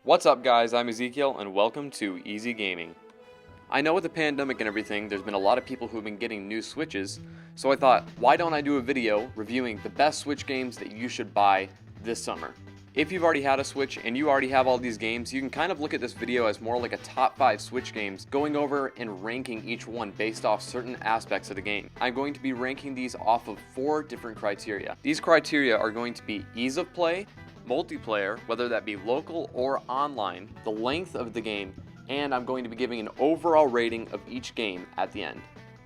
What's up guys, I'm Ezekiel and welcome to Easy Gaming. I know with the pandemic and everything, there's been a lot of people who've been getting new Switches, so I thought, why don't I do a video reviewing the best Switch games that you should buy this summer. If you've already had a Switch and you already have all these games, you can kind of look at this video as more like a top 5 Switch games, going over and ranking each one based off certain aspects of the game. I'm going to be ranking these off of 4 different criteria. These criteria are going to be ease of play, multiplayer, whether that be local or online, the length of the game, and I'm going to be giving an overall rating of each game at the end.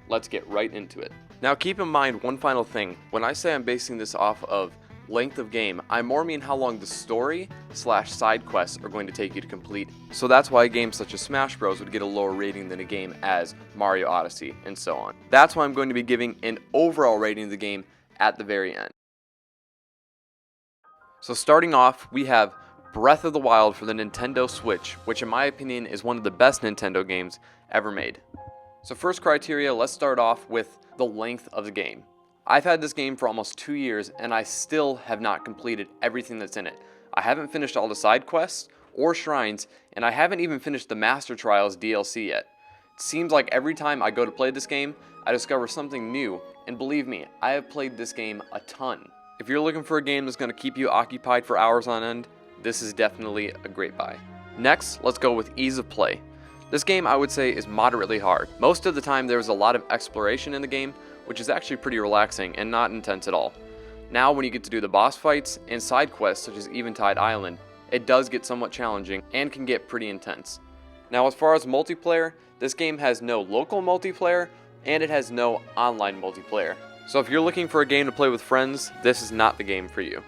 Let's get right into it. Now keep in mind one final thing. When I say I'm basing this off of length of game, I more mean how long the story / side quests are going to take you to complete. So that's why games such as Smash Bros would get a lower rating than a game as Mario Odyssey and so on. That's why I'm going to be giving an overall rating of the game at the very end. So starting off, we have Breath of the Wild for the Nintendo Switch, which in my opinion is one of the best Nintendo games ever made. So first criteria, let's start off with the length of the game. I've had this game for almost 2 years and I still have not completed everything that's in it. I haven't finished all the side quests or shrines, and I haven't even finished the Master Trials DLC yet. It seems like every time I go to play this game, I discover something new, and believe me, I have played this game a ton. If you're looking for a game that's going to keep you occupied for hours on end, this is definitely a great buy. Next, let's go with ease of play. This game I would say is moderately hard. Most of the time there's a lot of exploration in the game, which is actually pretty relaxing and not intense at all. Now when you get to do the boss fights and side quests such as Eventide Island, it does get somewhat challenging and can get pretty intense. Now as far as multiplayer, this game has no local multiplayer and it has no online multiplayer. So if you're looking for a game to play with friends, this is not the game for you.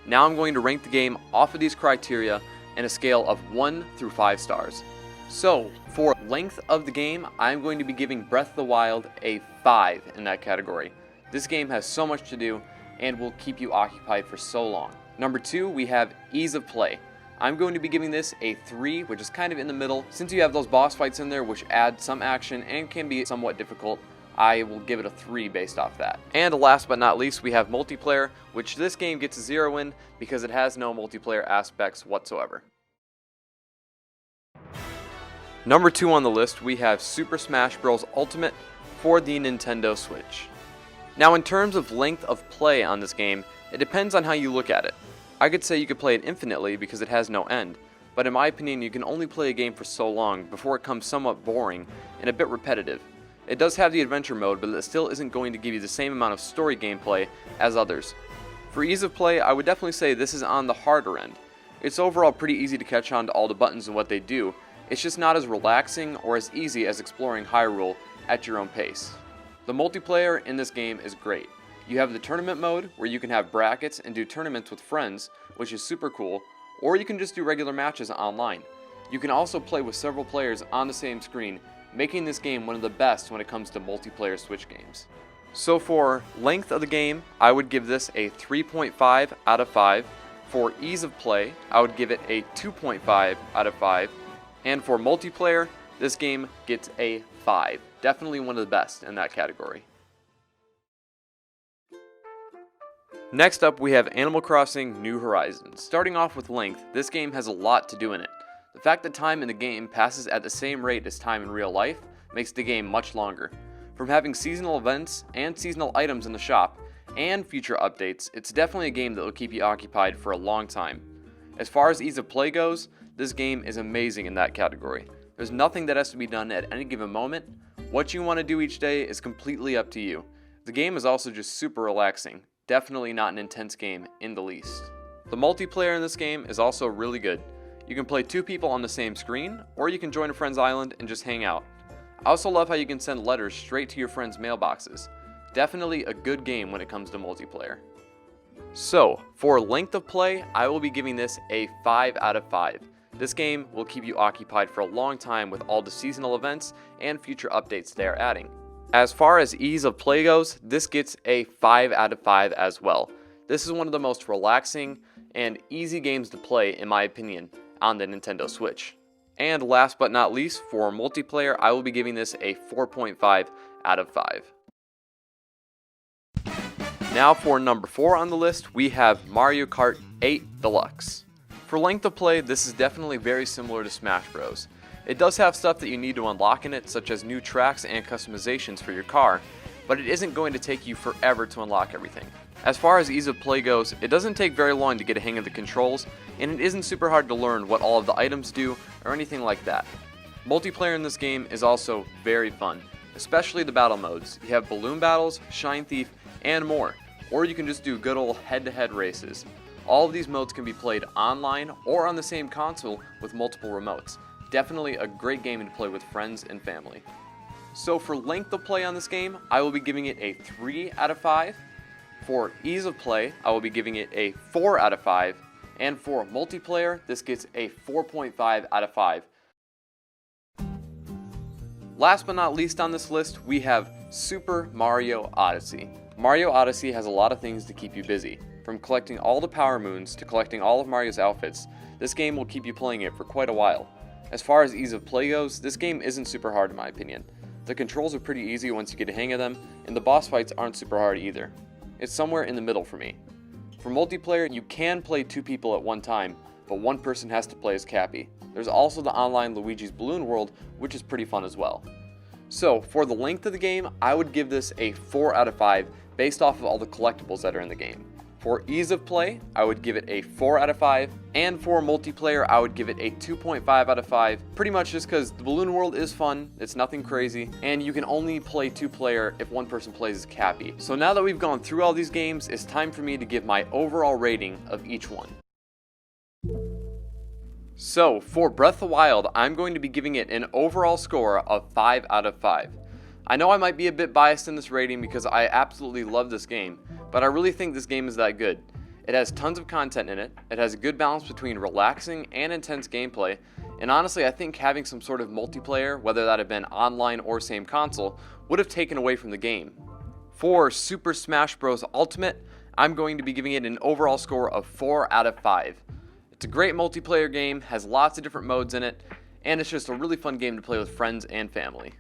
Now I'm going to rank the game off of these criteria in a scale of 1 through 5 stars. So for length of the game, I'm going to be giving Breath of the Wild a 5 in that category. This game has so much to do and will keep you occupied for so long. Number 2, we have ease of play. I'm going to be giving this a 3, which is kind of in the middle. Since you have those boss fights in there which add some action and can be somewhat difficult, I will give it a 3 based off that. And last but not least, we have multiplayer, which this game gets a 0 in because it has no multiplayer aspects whatsoever. Number 2 on the list, we have Super Smash Bros. Ultimate for the Nintendo Switch. Now in terms of length of play on this game, it depends on how you look at it. I could say you could play it infinitely because it has no end, but in my opinion you can only play a game for so long before it becomes somewhat boring and a bit repetitive. It does have the adventure mode, but it still isn't going to give you the same amount of story gameplay as others. For ease of play, I would definitely say this is on the harder end. It's overall pretty easy to catch on to all the buttons and what they do. It's just not as relaxing or as easy as exploring Hyrule at your own pace. The multiplayer in this game is great. You have the tournament mode where you can have brackets and do tournaments with friends, which is super cool, or you can just do regular matches online. You can also play with several players on the same screen, making this game one of the best when it comes to multiplayer Switch games. So for length of the game, I would give this a 3.5 out of 5. For ease of play, I would give it a 2.5 out of 5. And for multiplayer, this game gets a 5. Definitely one of the best in that category. Next up, we have Animal Crossing New Horizons. Starting off with length, this game has a lot to do in it. The fact that time in the game passes at the same rate as time in real life makes the game much longer. From having seasonal events and seasonal items in the shop and future updates, it's definitely a game that will keep you occupied for a long time. As far as ease of play goes, this game is amazing in that category. There's nothing that has to be done at any given moment. What you want to do each day is completely up to you. The game is also just super relaxing. Definitely not an intense game in the least. The multiplayer in this game is also really good. You can play 2 people on the same screen, or you can join a friend's island and just hang out. I also love how you can send letters straight to your friends' mailboxes. Definitely a good game when it comes to multiplayer. So, for length of play, I will be giving this a 5 out of 5. This game will keep you occupied for a long time with all the seasonal events and future updates they are adding. As far as ease of play goes, this gets a 5 out of 5 as well. This is one of the most relaxing and easy games to play in my opinion on the Nintendo Switch. And last but not least, for multiplayer, I will be giving this a 4.5 out of 5. Now for number 4 on the list, we have Mario Kart 8 Deluxe. For length of play, this is definitely very similar to Smash Bros. It does have stuff that you need to unlock in it, such as new tracks and customizations for your car, but it isn't going to take you forever to unlock everything. As far as ease of play goes, it doesn't take very long to get a hang of the controls, and it isn't super hard to learn what all of the items do or anything like that. Multiplayer in this game is also very fun, especially the battle modes. You have balloon battles, shine thief, and more, or you can just do good old head-to-head races. All of these modes can be played online or on the same console with multiple remotes. Definitely a great game to play with friends and family. So for length of play on this game, I will be giving it a 3 out of 5. For ease of play, I will be giving it a 4 out of 5. And for multiplayer, this gets a 4.5 out of 5. Last but not least on this list, we have Super Mario Odyssey. Mario Odyssey has a lot of things to keep you busy. From collecting all the Power Moons to collecting all of Mario's outfits, this game will keep you playing it for quite a while. As far as ease of play goes, this game isn't super hard in my opinion. The controls are pretty easy once you get a hang of them, and the boss fights aren't super hard either. It's somewhere in the middle for me. For multiplayer, you can play 2 people at one time, but one person has to play as Cappy. There's also the online Luigi's Balloon World, which is pretty fun as well. So, for the length of the game, I would give this a 4 out of 5 based off of all the collectibles that are in the game. For ease of play, I would give it a 4 out of 5, and for multiplayer, I would give it a 2.5 out of 5, pretty much just because the Balloon World is fun, it's nothing crazy, and you can only play 2-player if one person plays as Cappy. So now that we've gone through all these games, it's time for me to give my overall rating of each one. So, for Breath of the Wild, I'm going to be giving it an overall score of 5 out of 5. I know I might be a bit biased in this rating because I absolutely love this game, but I really think this game is that good. It has tons of content in it, it has a good balance between relaxing and intense gameplay, and honestly I think having some sort of multiplayer, whether that had been online or same console, would have taken away from the game. For Super Smash Bros. Ultimate, I'm going to be giving it an overall score of 4 out of 5. It's a great multiplayer game, has lots of different modes in it, and it's just a really fun game to play with friends and family.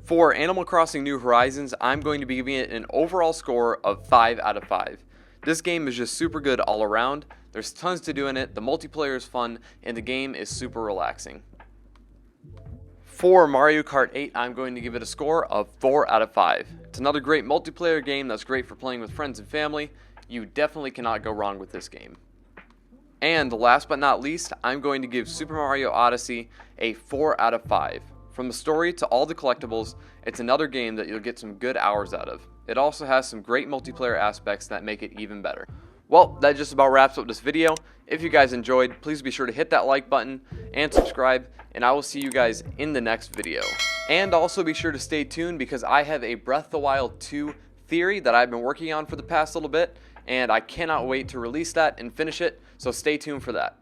For Animal Crossing New Horizons, I'm going to be giving it an overall score of 5 out of 5. This game is just super good all around, there's tons to do in it, the multiplayer is fun, and the game is super relaxing. For Mario Kart 8, I'm going to give it a score of 4 out of 5. It's another great multiplayer game that's great for playing with friends and family. You definitely cannot go wrong with this game. And last but not least, I'm going to give Super Mario Odyssey a 4 out of 5. From the story to all the collectibles, it's another game that you'll get some good hours out of. It also has some great multiplayer aspects that make it even better. Well, that just about wraps up this video. If you guys enjoyed, please be sure to hit that like button and subscribe, and I will see you guys in the next video. And also be sure to stay tuned because I have a Breath of the Wild 2 theory that I've been working on for the past little bit, and I cannot wait to release that and finish it, so stay tuned for that.